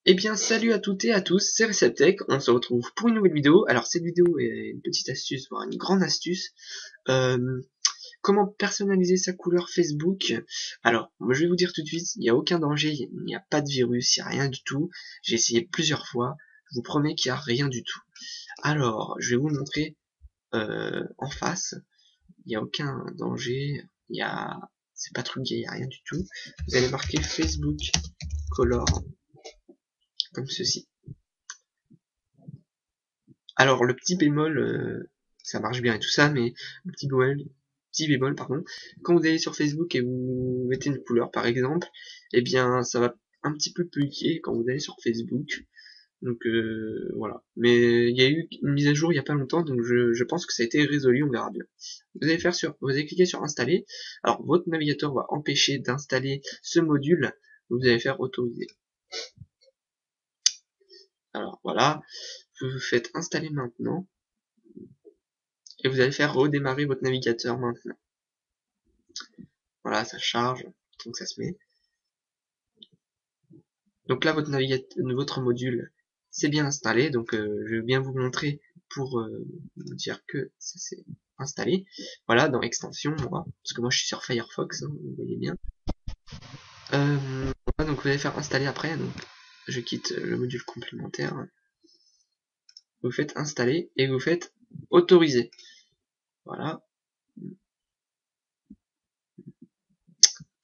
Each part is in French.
Eh bien, salut à toutes et à tous, c'est Receptech, on se retrouve pour une nouvelle vidéo. Alors, cette vidéo est une petite astuce, voire une grande astuce. Euh, Comment personnaliser sa couleur Facebook? Alors, moi, je vais vous dire tout de suite, il n'y a aucun danger, il n'y a pas de virus, il n'y a rien du tout. J'ai essayé plusieurs fois, je vous promets qu'il n'y a rien du tout. Alors, je vais vous le montrer en face, il n'y a aucun danger, c'est pas truqué, il n'y a rien du tout. Vous allez marquer Facebook Color, comme ceci. Alors le petit bémol, ça marche bien et tout ça, mais le petit bémol, pardon, quand vous allez sur Facebook et vous mettez une couleur par exemple, eh bien ça va un petit peu bugger quand vous allez sur Facebook. Donc voilà. Mais il y a eu une mise à jour il y a pas longtemps, donc je pense que ça a été résolu, on verra bien. Vous allez cliquer sur installer. Alors votre navigateur va empêcher d'installer ce module. Vous allez faire autoriser. Alors voilà, vous faites installer maintenant. Et vous allez faire redémarrer votre navigateur maintenant. Voilà, ça charge, donc ça se met. Donc là, votre module, c'est bien installé, donc je vais bien vous montrer pour vous dire que ça s'est installé. Voilà, dans extension, moi, parce que moi je suis sur Firefox, hein, vous voyez bien. Voilà, donc vous allez faire installer après, donc je quitte le module complémentaire. Vous faites installer et vous faites autoriser. Voilà.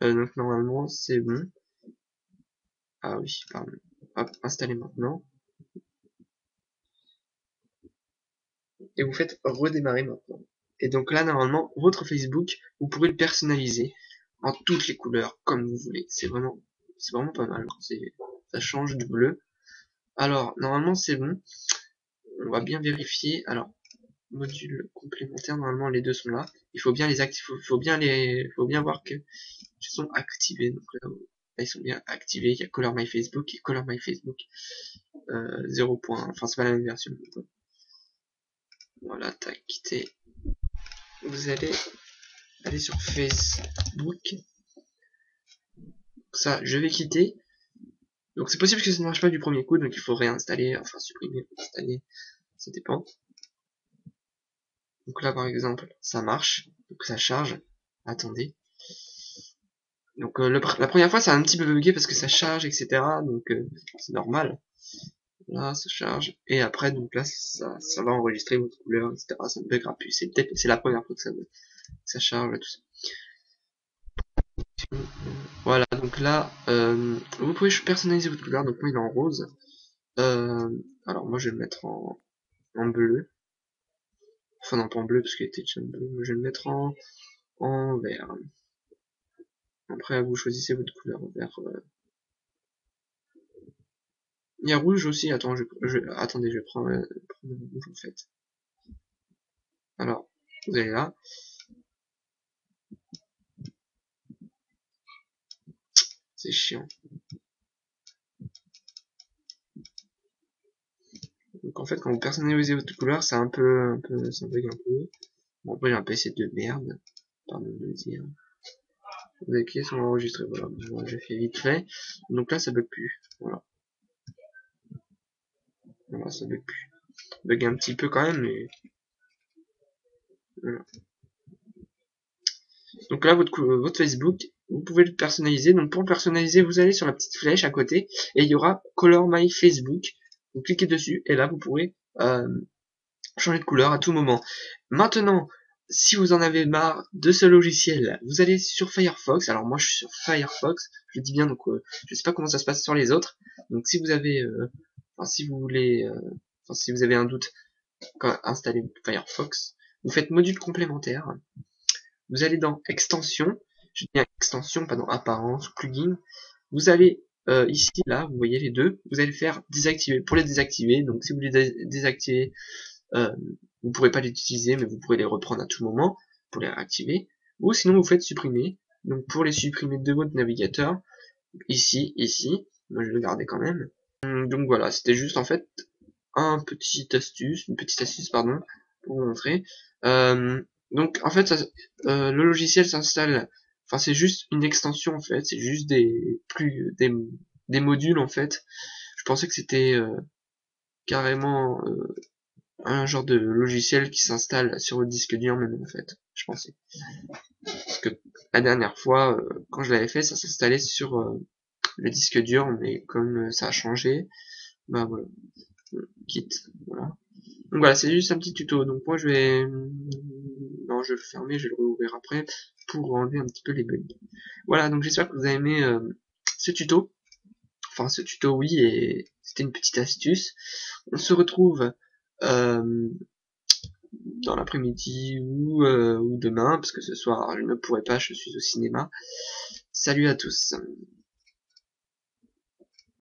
Donc normalement c'est bon. Ah oui, pardon. Hop, installer maintenant. Et vous faites redémarrer maintenant. Et donc là, normalement, votre Facebook, vous pourrez le personnaliser en toutes les couleurs, comme vous voulez. C'est vraiment pas mal. Ça change du bleu. Alors, normalement, c'est bon. On va bien vérifier. Alors, module complémentaire, normalement, les deux sont là. Il faut bien les activer, faut bien voir que ils sont activés. Donc là, ils sont bien activés. Il y a Color My Facebook et Color My Facebook 0. Enfin, c'est pas la même version. Voilà, tac, quitté. Vous allez aller sur Facebook. Ça, je vais quitter. Donc c'est possible que ça ne marche pas du premier coup, donc il faut réinstaller, enfin supprimer, installer, ça dépend. Donc là par exemple, ça marche, donc ça charge. Attendez. Donc la première fois ça a un petit peu bugué parce que ça charge, etc. Donc c'est normal. Là ça charge. Et après donc là ça va enregistrer votre couleur, etc. Ça ne buggera plus. C'est la première fois que ça charge, tout ça. Voilà, donc là, vous pouvez personnaliser votre couleur, donc moi il est en rose. Euh, alors moi je vais le mettre en bleu. Enfin non pas en bleu parce qu'il était déjà bleu. Moi je vais le mettre en vert. Après vous choisissez votre couleur vert. Il y a rouge aussi, attends, attendez, je vais prendre le rouge en fait. Alors, vous allez là. C'est chiant. Donc en fait quand vous personnalisez votre couleur, c'est ça bug un peu. Bon après j'ai un PC de merde, pardon de le dire. Vous avez cliqué sur enregistrer, voilà, moi j'ai fait vite fait. Donc là ça bug plus, voilà. Voilà, ça bug plus. Bug un petit peu quand même, mais voilà. Donc là votre Facebook, vous pouvez le personnaliser. Donc pour le personnaliser, vous allez sur la petite flèche à côté et il y aura Color My Facebook. Vous cliquez dessus et là vous pourrez changer de couleur à tout moment. Maintenant, si vous en avez marre de ce logiciel, vous allez sur Firefox. Alors moi je suis sur Firefox, je dis bien, donc je sais pas comment ça se passe sur les autres. Donc si vous avez, enfin si vous voulez, enfin si vous avez un doute quand installer Firefox, vous faites module complémentaire. Vous allez dans extension, je dis extension, pas dans apparence, plugin. Vous allez ici, là, vous voyez les deux, vous allez faire désactiver. Pour les désactiver, donc si vous les désactivez, vous pourrez pas les utiliser, mais vous pourrez les reprendre à tout moment pour les réactiver. Ou sinon vous faites supprimer. Donc pour les supprimer de votre navigateur, ici, moi je vais le garder quand même. Donc voilà, c'était juste en fait une petite astuce pardon, pour vous montrer. Donc en fait, le logiciel s'installe, enfin c'est juste une extension en fait, c'est juste des modules en fait. pensais que c'était carrément un genre de logiciel qui s'installe sur le disque dur même en fait, je pensais. Parce que la dernière fois, quand je l'avais fait, ça s'installait sur le disque dur, mais comme ça a changé, bah voilà, quitte, voilà. Donc voilà, c'est juste un petit tuto. Donc moi je vais, non, je vais le fermer, je vais le rouvrir après pour enlever un petit peu les bugs. Voilà, donc j'espère que vous avez aimé ce tuto. Enfin, ce tuto, oui, et c'était une petite astuce. On se retrouve euh, dans l'après-midi ou demain, parce que ce soir je ne pourrai pas, je suis au cinéma. Salut à tous.